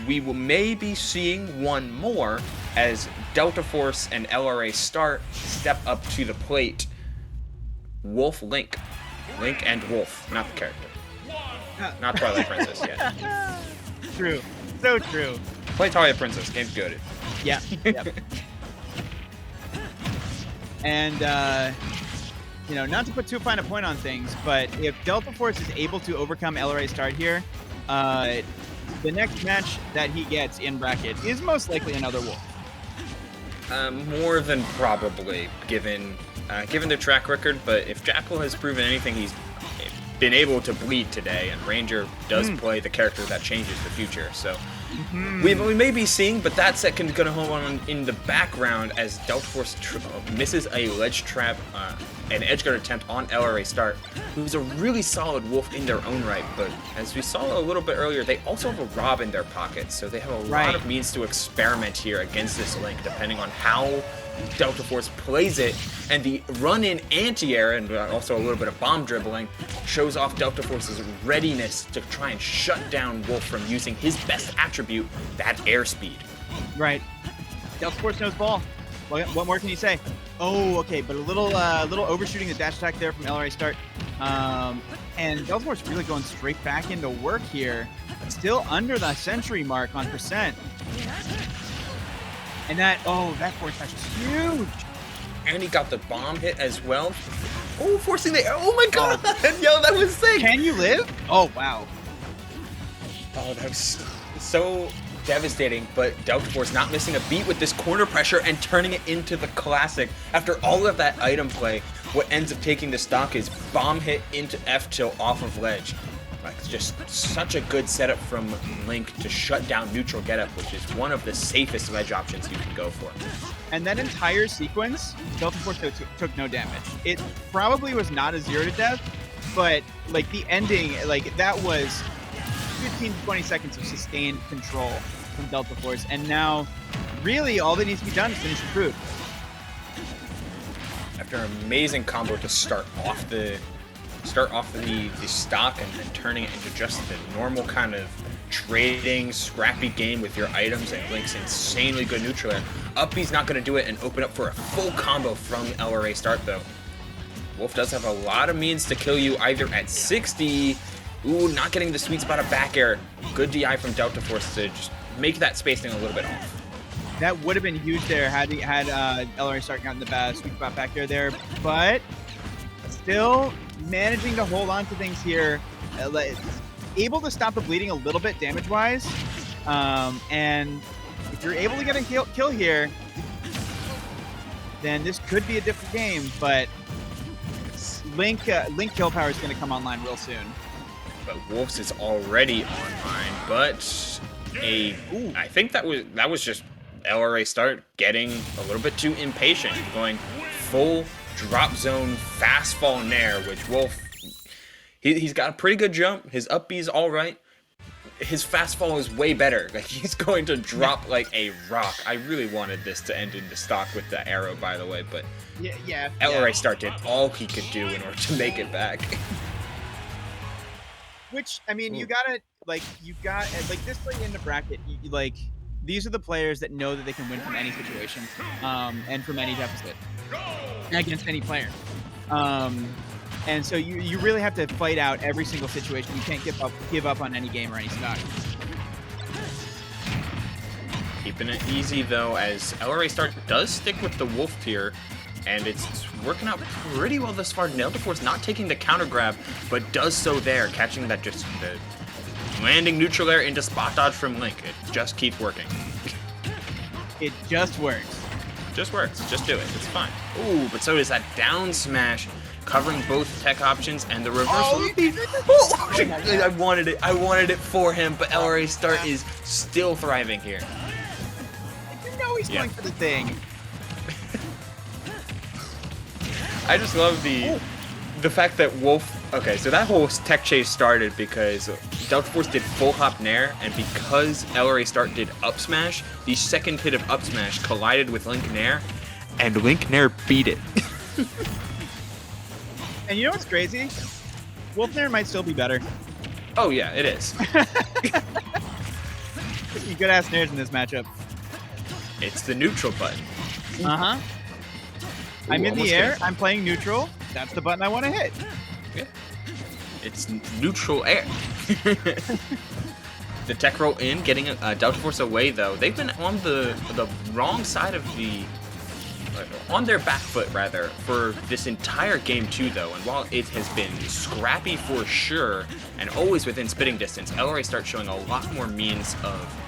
we will maybe seeing one more as Deltaforce and LRA start step up to the plate. Wolf Link. Link and Wolf, not the character. Not Twilight Princess yet. True. So true. Play Twilight Princess, game's good. Yeah. Yep. And, you know, not to put too fine a point on things, but if Deltaforce is able to overcome LRA start here, the next match that he gets in bracket is most likely another Wolf. More than probably, given their track record, but if Jackal has proven anything, he's been able to bleed today, and Ranger does play the character that changes the future, so we may be seeing, but that set can go on in the background as Deltaforce misses a ledge trap, an edgeguard attempt on LRA start, who's a really solid Wolf in their own right, but as we saw a little bit earlier, they also have a Rob in their pocket, so they have a lot of means to experiment here against this Link, depending on how Deltaforce plays it, and the run-in anti-air and also a little bit of bomb dribbling shows off Deltaforce's readiness to try and shut down Wolf from using his best attribute, that airspeed. Right. Deltaforce knows ball. What more can you say? Oh, okay, but a little overshooting the dash attack there from LRA start. And Deltaforce really going straight back into work here. Still under the century mark on percent. And that force touch is huge. And he got the bomb hit as well. Oh, forcing the air. Oh my god! Yo, that was sick! Can you live? Oh, wow. Oh, that was so devastating, but Deltaforce not missing a beat with this corner pressure and turning it into the classic. After all of that item play, what ends up taking the stock is bomb hit into F tilt off of ledge. Like, just such a good setup from Link to shut down neutral getup, which is one of the safest ledge options you can go for. And that entire sequence, Deltaforce took no damage. It probably was not a 0 to death, but like the ending, like that was 15 to 20 seconds of sustained control from Deltaforce, and now really all that needs to be done is finish the fruit. After an amazing combo to start off the stock and then turning it into just the normal kind of trading, scrappy game with your items and Link's insanely good neutral air. Up B's not going to do it and open up for a full combo from LRA start though. Wolf does have a lot of means to kill you either at 60. Ooh, not getting the sweet spot of back air. Good DI from Deltaforce to just make that spacing a little bit off. That would have been huge there had LRA start gotten the sweet spot back there, but still managing to hold on to things here, able to stop the bleeding a little bit damage-wise, and if you're able to get a kill here, then this could be a different game, but Link kill power is going to come online real soon. But Wolf's is already online, but I think that was just LRA start getting a little bit too impatient, going full drop zone fast fall nair, which Wolf, he's got a pretty good jump. His up B is all right. His fast fall is way better. Like, he's going to drop like a rock. I really wanted this to end in the stock with the arrow, by the way, but yeah. LRA start did all he could do in order to make it back. Which, I mean, you got this late in the bracket, these are the players that know that they can win from any situation, and from any deficit against any player. And so you really have to fight out every single situation. You can't give up on any game or any stock. Keeping it easy though, as LRA start does stick with the Wolf tier, and it's working out pretty well thus far. Deltaforce not taking the counter grab, but does so there, catching that just the landing neutral air into spot dodge from Link. It just keeps working. It just works. Just works. Just do it. It's fine. Ooh, but so does that down smash, covering both tech options and the reversal. I wanted it. I wanted it for him, but LRA start is still thriving here. You know he's going for the thing. I just love the fact that Wolf. Okay, so that whole tech chase started because Deltaforce did full hop nair, and because LRA start did up smash, the second hit of up smash collided with Link nair, and Link nair beat it. And you know what's crazy? Wolf nair might still be better. Oh yeah, it is. You good ass nairs in this matchup. It's the neutral button. Uh-huh. I'm in the air. Good. I'm playing neutral. That's the button I want to hit. Yeah. It's neutral air. The tech roll in, getting Deltaforce away, though. They've been on the wrong side of the... on their back foot, rather, for this entire game, too, though. And while it has been scrappy for sure, and always within spitting distance, LRA starts showing a lot more means of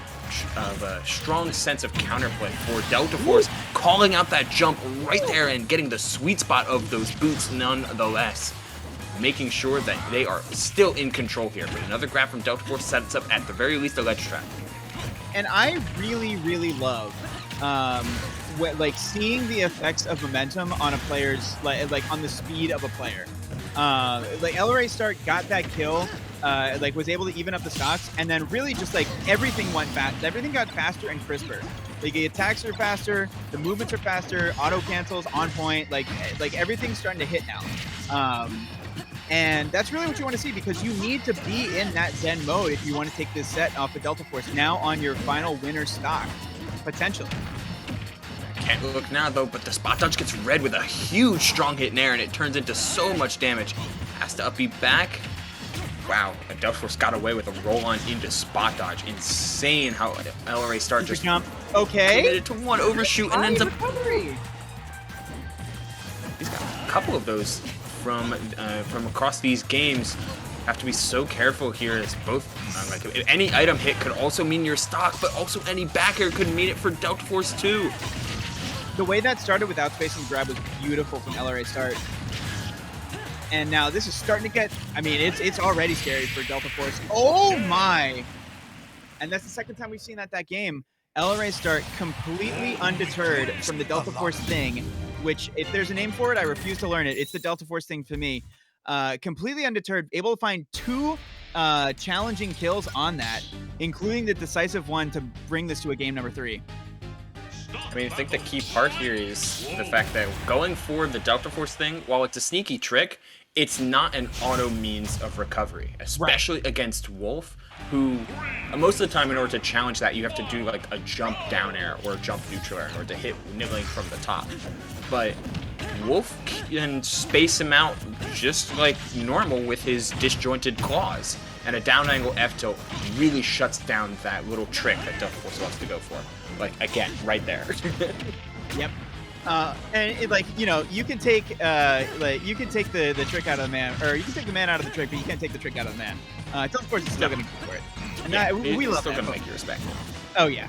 a strong sense of counterplay for Deltaforce, calling out that jump right there and getting the sweet spot of those boots nonetheless, making sure that they are still in control here. But another grab from Deltaforce sets up at the very least a ledge trap. And I really, really love like seeing the effects of momentum on a player's like on the speed of a player. Like LRA start got that kill, like was able to even up the stocks, and then really just like everything went fast. Everything got faster and crisper. Like the attacks are faster, the movements are faster, auto cancels on point. Like everything's starting to hit now. And that's really what you want to see, because you need to be in that Zen mode if you want to take this set off the Deltaforce now on your final winner stock, potentially. Can't look now, though, but the spot dodge gets read with a huge strong hit in air, and it turns into so much damage. Has to up B back. Wow, Deltaforce got away with a roll-on into spot dodge. Insane how LRA start just jump. Okay. committed to one overshoot and ends up... recovery. He's got a couple of those from across these games. Have to be so careful here, as both like any item hit could also mean your stock, but also any back air could mean it for Deltaforce too. The way that started without spacing the grab was beautiful from LRA start. And now this is starting to get, I mean, it's already scary for Deltaforce. Oh my! And that's the second time we've seen that game. LRA start completely undeterred from the Deltaforce thing, which if there's a name for it, I refuse to learn it. It's the Deltaforce thing for me. Completely undeterred, able to find two challenging kills on that, including the decisive one to bring this to a game number 3. I mean, I think the key part here is the fact that going for the Deltaforce thing, while it's a sneaky trick, it's not an auto means of recovery, especially against Wolf, who most of the time in order to challenge that, you have to do like a jump down air or a jump neutral air in order to hit nibbling from the top. But Wolf can space him out just like normal with his disjointed claws, and a down angle F tilt really shuts down that little trick that Deltaforce loves to go for. Like, again, right there. Yep. And it, like, you know, you can take the trick out of the man, or you can take the man out of the trick, but you can't take the trick out of the man. Deltaforce is still going to go for it. And yeah, we love still that. Still going to make you respect it. Oh, yeah.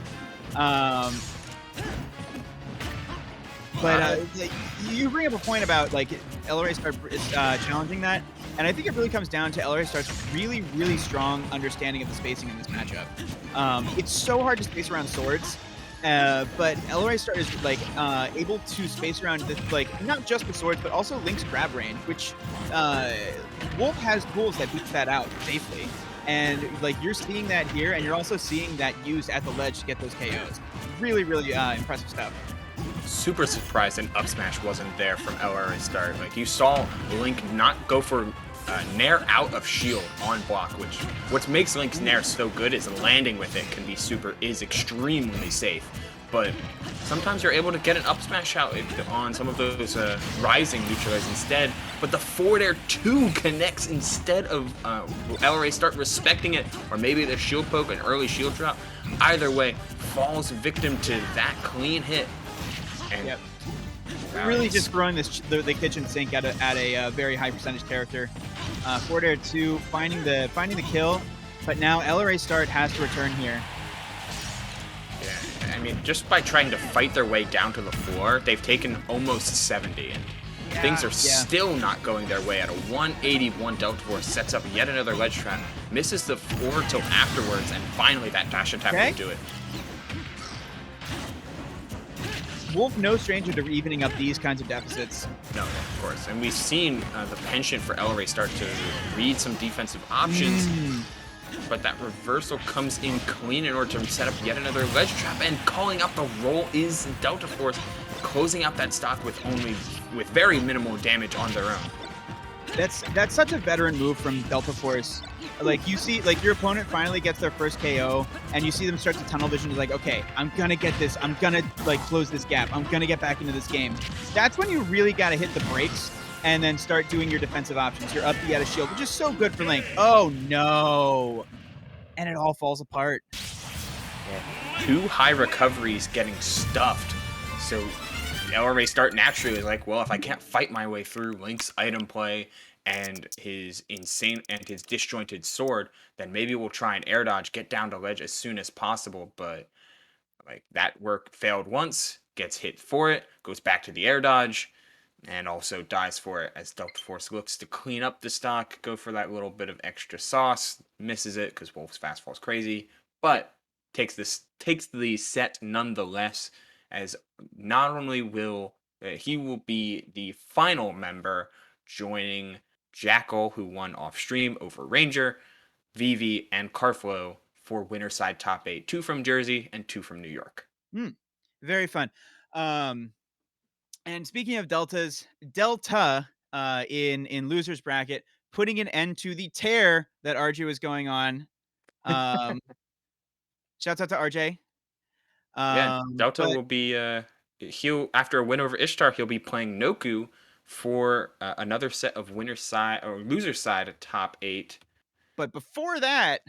But like, you bring up a point about like LRA start challenging that, and I think it really comes down to LRA start's really, really strong understanding of the spacing in this matchup. It's so hard to space around swords, but LRA start is like able to space around like not just the swords, but also Link's grab range, which Wolf has tools that beats that out safely. And like you're seeing that here, and you're also seeing that used at the ledge to get those KOs. Really, really impressive stuff. Super surprised an up smash wasn't there from LRA start. Like, you saw Link not go for nair out of shield on block, which what makes Link's nair so good is landing with it is extremely safe. But sometimes you're able to get an up smash out on some of those rising neutralizers instead. But the forward air 2 connects instead of LRA start respecting it, or maybe the shield poke, an early shield drop. Either way, falls victim to that clean hit. And yep. Really just throwing the kitchen sink at a very high percentage character. Forward air 2, finding the kill, but now LRA start has to return here. Yeah, I mean, just by trying to fight their way down to the floor, they've taken almost 70, and things are still not going their way. At a 181, Deltaforce sets up yet another ledge trap, misses the forward tilt afterwards, and finally that dash attack will do it. Wolf no stranger to evening up these kinds of deficits. No, of course. And we've seen the penchant for LRA start to read some defensive options, but that reversal comes in clean in order to set up yet another ledge trap, and calling out the roll is Deltaforce, closing out that stock with very minimal damage on their own. That's such a veteran move from Deltaforce. Like you see, like your opponent finally gets their first KO, and you see them start to tunnel vision. Is like, okay, I'm gonna get this. I'm gonna like close this gap. I'm gonna get back into this game. That's when you really got to hit the brakes and then start doing your defensive options. Your up B out of shield, which is so good for Link. Oh no, and it all falls apart. Yeah. 2 high recoveries getting stuffed. So LRA start naturally like, well, if I can't fight my way through Link's item play and his disjointed sword, then maybe we'll try and air dodge, get down to ledge as soon as possible. But like that work failed once, gets hit for it, goes back to the air dodge, and also dies for it as Delta Force looks to clean up the stock, go for that little bit of extra sauce, misses it because Wolf's fast fall's crazy, but takes the set nonetheless. As not only will he will be the final member joining Jackal, who won off stream over Ranger, Vivi, and Carflow for winner side top 8, 2 from Jersey and 2 from New York. Very fun. And speaking of deltas, Delta in losers bracket, putting an end to the tear that RJ was going on. Shouts out to RJ. Yeah, Delta But will be he'll after a win over Ishtar, he'll be playing Noku for another set of winner side or loser side top 8. before that,